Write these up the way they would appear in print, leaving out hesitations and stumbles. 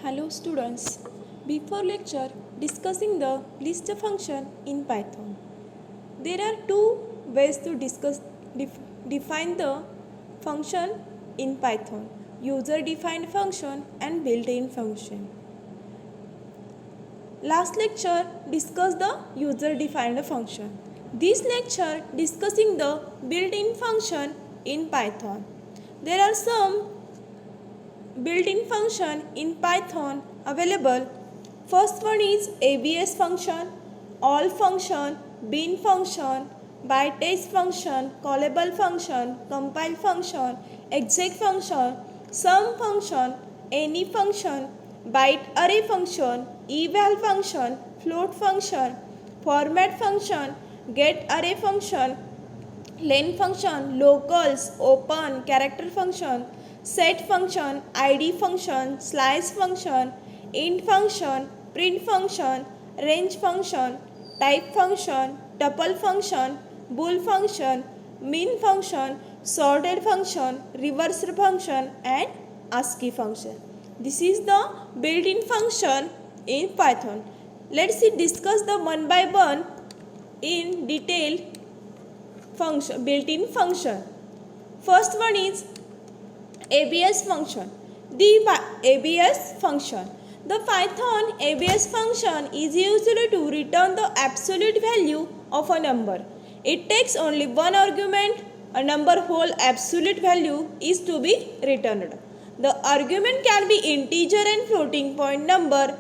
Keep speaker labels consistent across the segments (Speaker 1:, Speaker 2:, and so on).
Speaker 1: Hello students. Before lecture discussing the list function in Python. There are two ways to define the function in Python. User defined function and built-in function. Last lecture discussed the user defined function. This lecture discussing the built-in function in Python. There are some built-in function in Python available. First one is ABS function, all function, bin function, by test function, callable function, compile function, exec function, sum function, any function, byte array function, eval function, float function, format function, get array function, len function, locals, open, character function, set function, id function, slice function, int function, print function, range function, type function, tuple function, bool function, min function, sorted function, reversed function and ASCII function. This is the built-in function in Python. Let's discuss the one by one in detail function, built-in function. First one is ABS function. The ABS function. The Python ABS function is used to return the absolute value of a number. It takes only one argument. A number whole absolute value is to be returned. The argument can be integer and floating point number.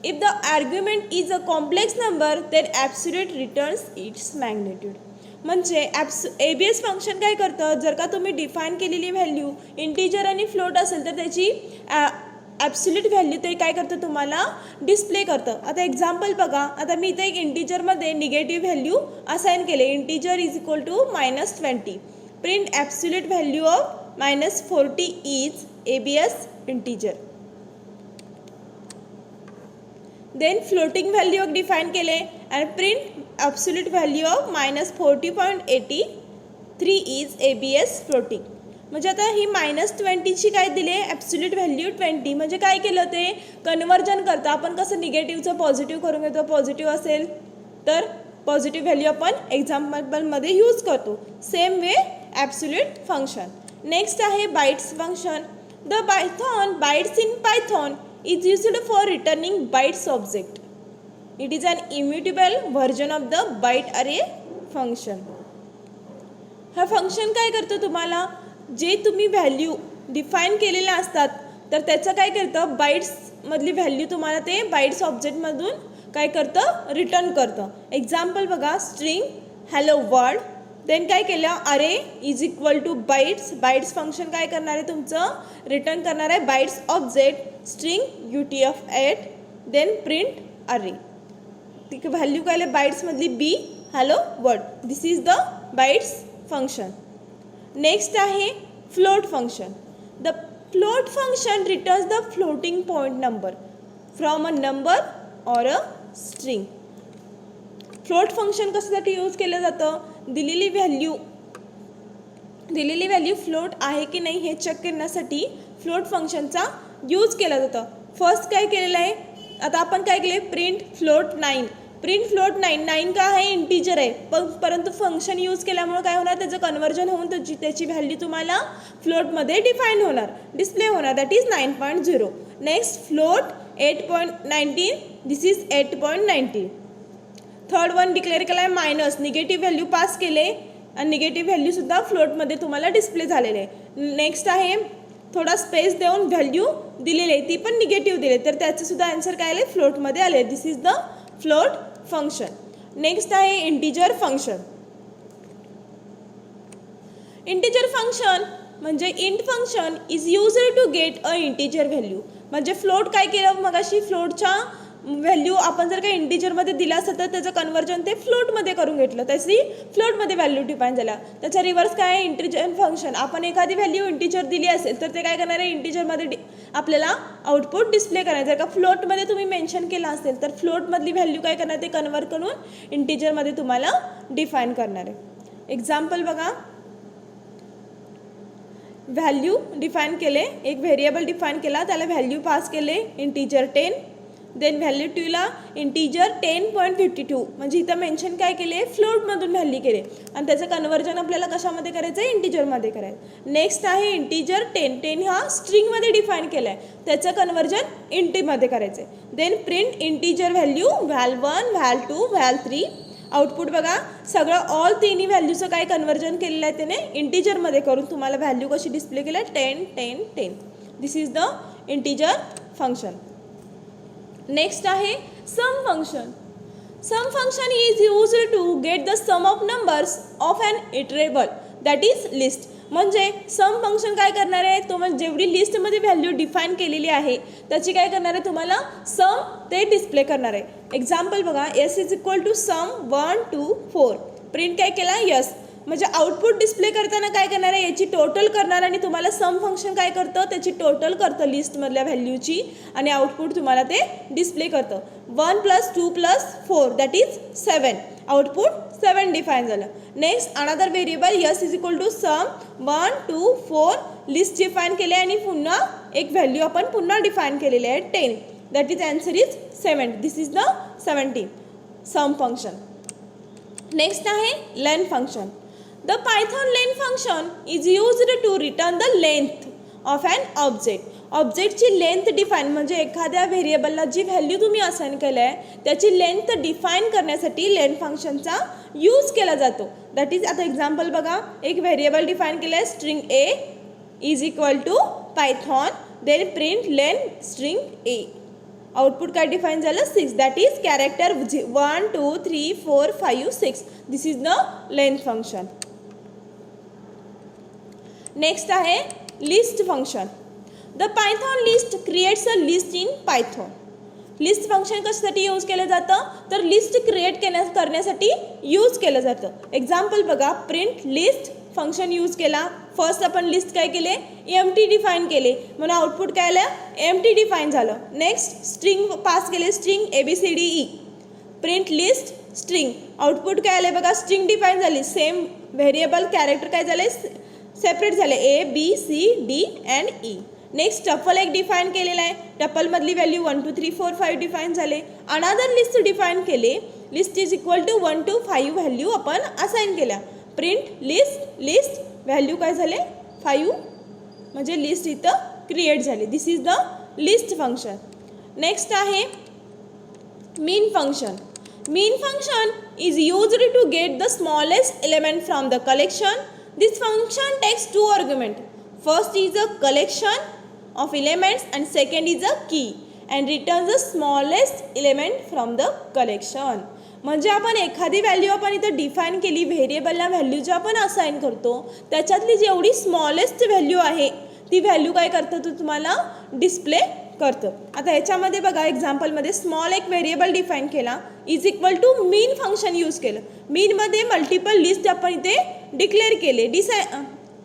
Speaker 1: If the argument is a complex number, then absolute returns its magnitude. म्हणजे ABS function काय करतं, जर का तुम्ही define केलेली value integer आणि float असेल तर त्याची ॲब्सोल्यूट व्हॅल्यू ते काय करतं तुम्हाला डिस्प्ले करतं. आता एक्झाम्पल बघा. आता मी इथे एक इंटीजरमध्ये निगेटिव्ह व्हॅल्यू असाइन केले. Integer is equal to -20. Print absolute value of -40 is ABS integer. Then floating value define केले आणि print absolute value of -40.83 is ABS floating. म्हणजे आता ही -20 ची काय दिले absolute value 20. म्हणजे काय केलं ते कन्वर्जन करतं. आपण कसं निगेटिव्हचं पॉझिटिव्ह करून घेतो. पॉझिटिव्ह असेल तर पॉझिटिव्ह व्हॅल्यू आपण एक्झाम्पलमध्ये यूज करतो. Same way absolute function. Next आहे bytes function. The Python bytes in Python is used for returning bytes object. It is an immutable version of the byte array function. हा function काय करतो तुम्हाला जे तुम्ही व्हॅल्यू डिफाइन केलेल्या असतात तर त्याचं काय करतं बाइट्स मधली व्हॅल्यू तुम्हाला ते बाइट्स ऑब्जेक्टमधून काय करतं रिटर्न करतं. एक्झाम्पल बघा. String hello world. देन काय केलं array is equal to bytes. Bytes function काय करणार आहे तुमचं रिटर्न करणार आहे bytes object string UTF-8. Then print array. Value काय बाइट्स मधली b hello world. This is the bytes function. Next आहे float function. The float function returns the floating point number from a number or a string. Float function कशासाठी use केलं जातं. दिलेली value float आहे की नाही हे चेक करण्यासाठी फ्लोट फंक्शनचा यूज केला जातं. फर्स्ट काय केलेलं आहे आता आपण काय केले प्रिंट फ्लोट 9. प्रिंट फ्लोट 9 का आहे इंटीजर आहे परंतु फंक्शन यूज केल्यामुळे काय होणार त्याचं कन्वर्जन होऊन त्याची व्हॅल्यू तुम्हाला फ्लोटमध्ये डिफाइन होणार डिस्प्ले होणार. That is 9.0. Next float 8.19. This is 8.19. Third one declare केला आहे मायनस. निगेटिव्ह व्हॅल्यू पास केले आणि निगेटिव्ह व्हॅल्यू सुद्धा फ्लोटमध्ये तुम्हाला डिस्प्ले झालेले आहे. नेक्स्ट आहे थोडा स्पेस देऊन व्हॅल्यू दिलेली आहे ती पण निगेटिव्ह दिले तर त्याचं सुद्धा आन्सर काय आले फ्लोटमध्ये आले. This is the float function. Next आहे इंटीजर फंक्शन. इंटीजर फंक्शन म्हणजे int function is used to get a integer value. म्हणजे फ्लोट काय केलं मगाशी फ्लोटच्या व्हॅल्यू आपण जर काही इंटीजरमध्ये दिला असेल तर त्याचं कन्वर्जन ते फ्लोटमध्ये करून घेतलं त्याची फ्लोटमध्ये व्हॅल्यू डिफाइन झाला. त्याचा रिव्हर्स काय आहे इंटीजर फंक्शन. आपण एखादी व्हॅल्यू इंटीजर दिली असेल तर ते काय करणार आहे इंटीजरमध्ये आपल्याला आउटपुट डिस्प्ले करायचं. जर का फ्लोटमध्ये तुम्ही मेन्शन केलं असेल तर फ्लोटमधली व्हॅल्यू काय करणार ते कन्वर्ट करून इंटीजरमध्ये तुम्हाला डिफाइन करणार आहे. एक्झाम्पल बघा. व्हॅल्यू डिफाईन केले, एक व्हेरिएबल डिफाईन केला, त्याला व्हॅल्यू पास केले इंटीजर 10, देन व्हॅल्यू 2ला इंटीजर 10.52 म्हणजे इथं मेन्शन काय केले, फ्लोटमधून व्हॅल्यू केले आणि त्याचं कन्वर्जन आपल्याला कशामध्ये करायचं आहे, इंटीजरमध्ये करायचं. नेक्स्ट आहे इंटीजर 10 हा स्ट्रिंगमध्ये डिफाईन केला आहे, त्याचं कन्वर्जन इंटीमध्ये करायचं आहे. Then print integer value val1 val2 val3. Output बघा सगळं ऑल तिन्ही व्हॅल्यूचं काय कन्वर्जन केलेलं आहे त्याने इंटीजरमध्ये करून तुम्हाला व्हॅल्यू कशी डिस्प्ले केलं आहे, 10 10 10. This is the integer function. Next आहे sum function. Sum function is used to get the sum of numbers of an iterable that is list. म्हणजे सम फंक्शन काय करणार आहे, तुम्हाला जेवढी लिस्टमध्ये व्हॅल्यू डिफाईन केलेली आहे त्याची काय करणार आहे, तुम्हाला सम ते डिस्प्ले करणार आहे. एक्झाम्पल बघा, s is equal to sum 1 2 4. Print काय केला, यस. म्हणजे आउटपुट डिस्प्ले करताना काय करणार आहे, याची टोटल करणार आणि तुम्हाला सम फंक्शन काय करतं, त्याची टोटल करतं लिस्टमधल्या व्हॅल्यूची आणि आउटपुट तुम्हाला ते डिस्प्ले करतं. 1 + 2 + 4 दॅट इज 7. आउटपुट 7 डिफाईन झालं. Next another variable yes is equal to sum 1 2 4 list define केले आणि पुन्हा एक व्हॅल्यू आपण पुन्हा डिफाईन केलेली आहे 10 that is answer is 7. This is the 17 sum function. Next आहे len function. The Python len function is used to return the length of an object. ऑब्जेक्टची लेंथ डिफाईन म्हणजे एखाद्या व्हेरिएबलला जी व्हॅल्यू तुम्ही असाइन केलं आहे त्याची लेंथ डिफाईन करण्यासाठी लेन फंक्शनचा यूज केला जातो. दॅट इज आता एक्झाम्पल बघा, एक व्हेरिएबल डिफाईन केलं आहे string a is equal to Python, then print len string a. Output काय डिफाईन झालं, 6 that is character 1 2 3 4 5 6. This is the length function. Next आहे list function. The Python list creates a list in Python. List function कशासाठी use केलं जातं, तर list create करण्यासाठी use केलं जातं. एक्झाम्पल बघा, प्रिंट लिस्ट फंक्शन यूज केला. फर्स्ट आपण लिस्ट काय केले, एम्प्टी डिफाईन केले म्हणून आउटपुट काय आलं, एम्प्टी डिफाईन झालं. नेक्स्ट स्ट्रिंग पास केले, string ABCDE. Print list string, output काय आले बघा, स्ट्रिंग डिफाईन झाली. सेम व्हेरिएबल कॅरेक्टर काय झाले, सेपरेट झाले ABCD and E. Next tuple एक डिफाईन केलेला आहे, टपलमधली व्हॅल्यू 1 2 3 4 5 डिफाईन झाले. अनदर लिस्ट डिफाईन केले, list is equal to 1 to 5 value आपण असाइन केल्या. प्रिंट लिस्ट व्हॅल्यू काय झाले 5 म्हणजे लिस्ट इथं क्रिएट झाली. This is the list function. Next आहे min function. Min function is used to get the smallest element from the collection. This function takes two arguments. First is a collection of elements and second is a key and returns the smallest element from the collection. म्हणजे आपण एखादी value आपण इथं define केली, व्हेरिएबलला value जो आपण assign करतो त्याच्यातली जेवढी स्मॉलेस्ट व्हॅल्यू आहे ती व्हॅल्यू काय करतं, तो तुम्हाला डिस्प्ले करतं. आता याच्यामध्ये बघा एक्झाम्पलमध्ये स्मॉल एक व्हेरिएबल डिफाईन केला is equal to mean function use केलं. मीनमध्ये मल्टिपल लिस्ट आपण इथे डिक्लेअर केले,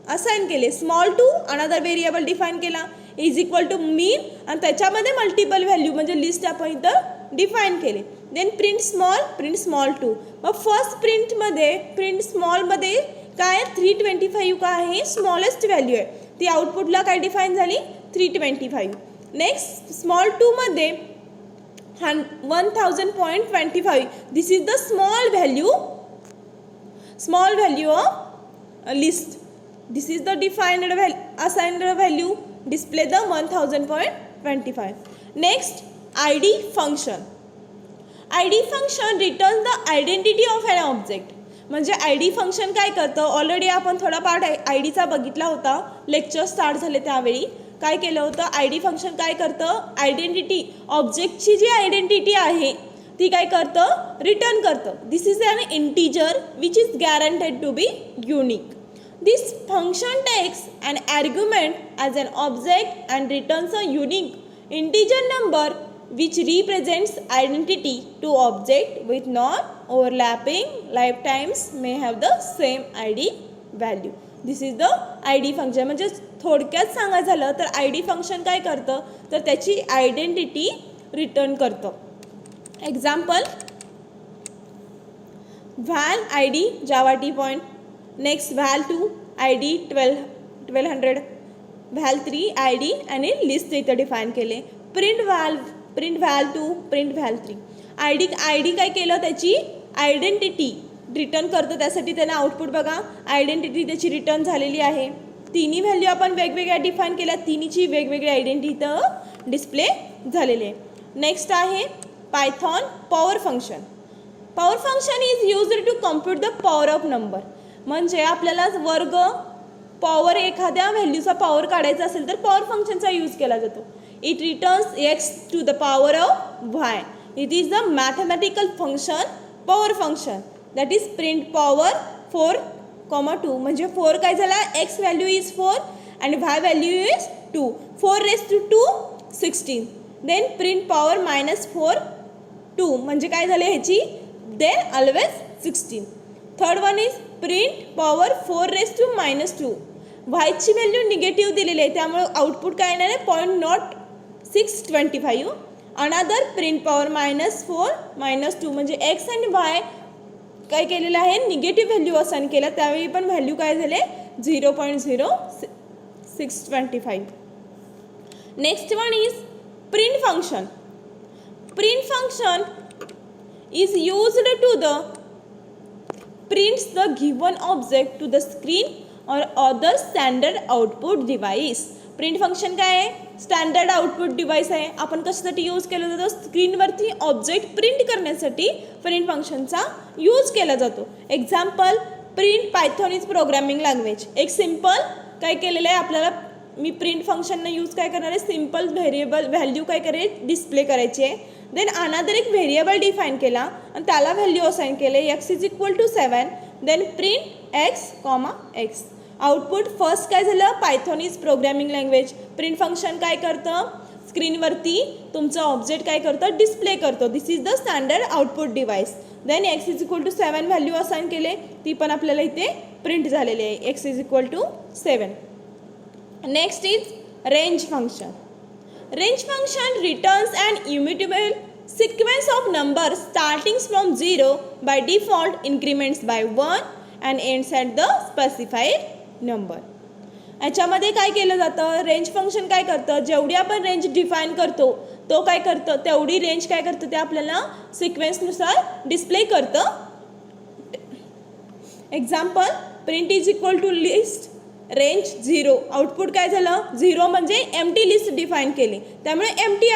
Speaker 1: असाइन केले. Small two another variable define केला इज इक्वल टू मीन आणि त्याच्यामध्ये मल्टिपल व्हॅल्यू म्हणजे लिस्ट आपण इथं डिफाईन केले. Then print small two. मग फर्स्ट प्रिंट स्मॉलमध्ये काय 325 काय आहे, स्मॉलेस्ट व्हॅल्यू आहे, ती आउटपुटला काय डिफाईन झाली 325. नेक्स्ट स्मॉल टूमध्ये 1000.25. This is the small value of list. This is the defined assigned value, display the 1000.25. Next ID function. ID function return the identity of an object. म्हणजे ID function काय करतं, already आपण थोडा part IDचा बघितला होता, lecture start झाले त्यावेळी. काय केलं होतं, ID फंक्शन काय करतं, आयडेंटिटी ऑब्जेक्टची जी आयडेंटिटी आहे ती काय करतं, रिटर्न करतं. This is an integer which is guaranteed to be unique. This function takes an argument as an object and returns a unique integer number which represents identity to object with non-overlapping lifetimes may have the same ID value. This is the ID function. म्हणजे थोडक्यात सांगायचं झालं तर ID function काय करतं, तर त्याची identity return करतं. Example val ID java t point. Next val2 ID 12 1200 val3 id आणि लिस्ट इथं डिफाईन केले. Print val2 print val3 id काय केलं त्याची आयडेंटिटी रिटर्न करतो त्यासाठी त्याने आउटपुट बघा आयडेंटिटी त्याची रिटर्न झालेली आहे. तिन्ही व्हॅल्यू आपण वेगवेगळ्या डिफाईन केल्या तिन्हीची वेगवेगळी आयडेंटिटी इथं डिस्प्ले झालेली आहे. नेक्स्ट आहे Python power function. Power function is used to compute the power of number. म्हणजे आपल्याला वर्ग पॉवर एखाद्या व्हॅल्यूचा पॉवर काढायचा असेल तर पॉवर फंक्शनचा यूज केला जातो. It returns x to the power of y. It is the mathematical function power function that is print power 4,2 म्हणजे 4 काय झाला एक्स व्हॅल्यू इज 4 आणि y value is 2. 4 raised to 2 16. Then print power -4 2 म्हणजे काय झाले ह्याची then always 16. Third one is print power 4 raised to -2. वायची value negative दिलेली आहे त्यामुळे आउटपुट काय येणार आहे 0.625. अनदर प्रिंट पॉवर -4 -2 म्हणजे एक्स आणि वाय काय केलेलं आहे निगेटिव्ह व्हॅल्यू असाइन केला त्यावेळी पण व्हॅल्यू काय झाले 0.0625. Next one is print function. Print function is used to the prints the given object to the screen or other standard output device. Print function काय आहे स्टँडर्ड आउटपुट डिव्हाइस आहे. आपण कशासाठी यूज केला जातो स्क्रीनवरती ऑब्जेक्ट प्रिंट करण्यासाठी print फंक्शनचा use केला जातो. Example print Python is programming language. एक सिम्पल काय केलेलं आहे आपल्याला मी प्रिंट फंक्शननं यूज काय करणार आहे सिम्पल व्हेरिएबल व्हॅल्यू काय करेल डिस्प्ले करायची आहे. देन अनदर एक व्हेरिएबल डिफाईन केला आणि त्याला व्हॅल्यू असाइन केले x is equal to 7. Then print x, x. Output first काय झालं Python is programming language. Print function काय करतं स्क्रीनवरती तुमचं ऑब्जेक्ट काय करतं डिस्प्ले करतो. This is the standard output device. Then x is equal to 7 value assign केले ती पण आपल्याला इथे प्रिंट झालेली आहे x is equal to 7. Next is range function. Range function returns an immutable sequence of numbers starting from 0 by default, increments by 1 and ends at the specified number. याच्यामध्ये काय केलं जातं रेंज फंक्शन काय करतं जेवढी आपण रेंज डिफाईन करतो तो काय करतं तेवढी रेंज काय करतं ते आपल्याला सिक्वेन्सनुसार डिस्प्ले करतं. Example print is equal to list range 0. Output काय झालं 0 म्हणजे एम्प्टी लिस्ट डिफाईन केली त्यामुळे एम्प्टी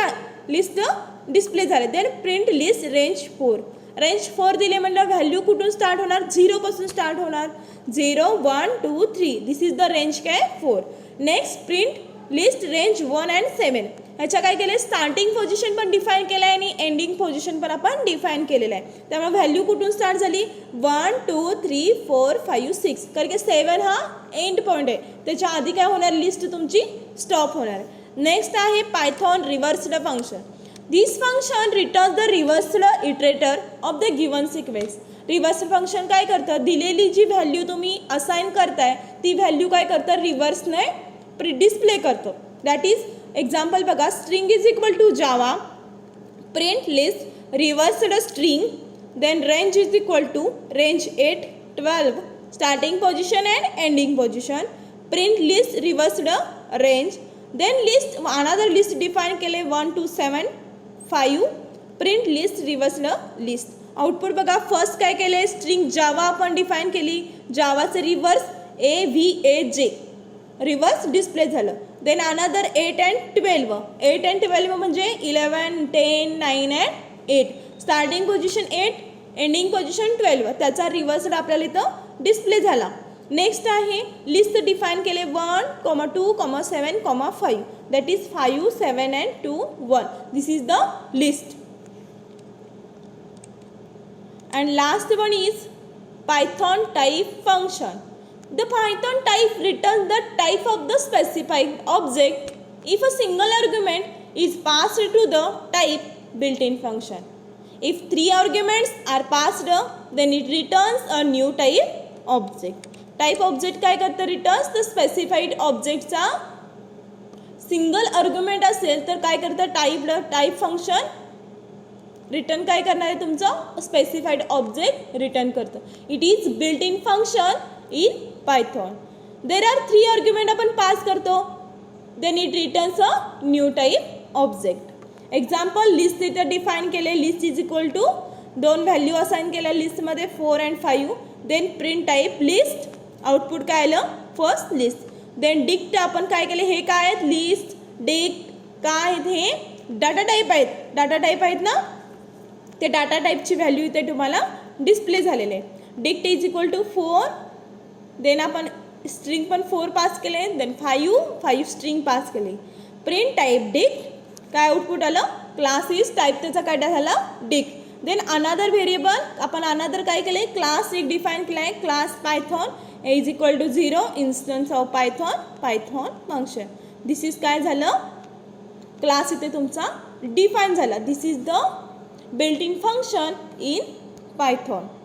Speaker 1: लिस्ट डिस्प्ले झाले. Then print list range 4. Range 4 दिले म्हणजे व्हॅल्यू कुठून स्टार्ट होणार 0 पासून स्टार्ट होणार 0 1 2 3. दिस इज द रेंज काय 4. Next print list range 1 and 7. ह्याच्या काय केलं स्टार्टिंग पोझिशन पण डिफाईन केलं आहे आणि एंडिंग पोझिशन पण आपण डिफाईन केलेलं आहे. त्यामुळे व्हॅल्यू कुठून स्टार्ट झाली 1 2 3 4 5 6 कारण की 7 हा एंड पॉईंट आहे त्याच्या आधी काय होणार लिस्ट तुमची स्टॉप होणार. नेक्स्ट आहे Python रिव्हर्स्ड function. This function returns the रिव्हर्स्ड iterator of the given sequence. रिव्हर्स्ड function काय करतं दिलेली जी व्हॅल्यू तुम्ही असाइन करताय ती व्हॅल्यू काय करतं रिव्हर्सने डिस्प्ले करतो. दॅट इज एक्झाम्पल बघा string is equal to Java print list reversed string. Then range is equal to range 8 12 starting position and ending position. Print list reversed range. Then list another list define केले 1 2 7 5. Print list reversed list. Output बघा first काय केले string Java आपण define केली जावाचं reverse AVAJ reverse display झालं. Then another 8 and 12. 8 and 12 म्हणजे 11 10 9 and 8. Starting position 8 ending position 12 त्याचा रिव्हर्स आपल्याला इथं डिस्प्ले झाला. नेक्स्ट आहे लिस्ट डिफाईन केले 1 2 7 5. That is 5 7 and 2 1. This is the list. And last one is Python type function. The Python type returns the type of the specified object if a single argument is passed to the type built in function. If 3 arguments are passed, then it returns a new type object. Type object काय करतं returns the specified objectचा single argument असेल तर काय करतं type function return काय करणार आहे तुमचं स्पेसिफाईड ऑब्जेक्ट रिटर्न करतं. It is built in function in Python. There are 3 argument आपण पास करतो, then it returns a new type object. Example list इथं डिफाईन केले, list is equal to 2 value assign केल्या लिस्टमध्ये 4 and 5. Then print type list, output काय आलं first list. Then dict आपण काय केले, हे काय आहेत लिस्ट डिक्ट काय आहेत हे डाटा टाईप आहेत, डाटा टाईप आहेत ना, ते डाटा टाईपची व्हॅल्यू इथे तुम्हाला डिस्प्ले झालेले आहे. Dict is equal to 4, then आपण स्ट्रिंग पण 4 पास केले, देन 5 स्ट्रिंग पास केले. प्रिंट टाईप डिक्ट काय आउटपुट आलं क्लास इज टाईप त्याचा काय झाला डिक्ट. देन अनदर व्हेरिएबल आपण अनदर काय केले क्लास एक डिफाईन केला आहे, class Python is equal to 0 instance of Python function. This is काय झालं क्लास इथे तुमचा डिफाईन झाला. This is the built in function in Python.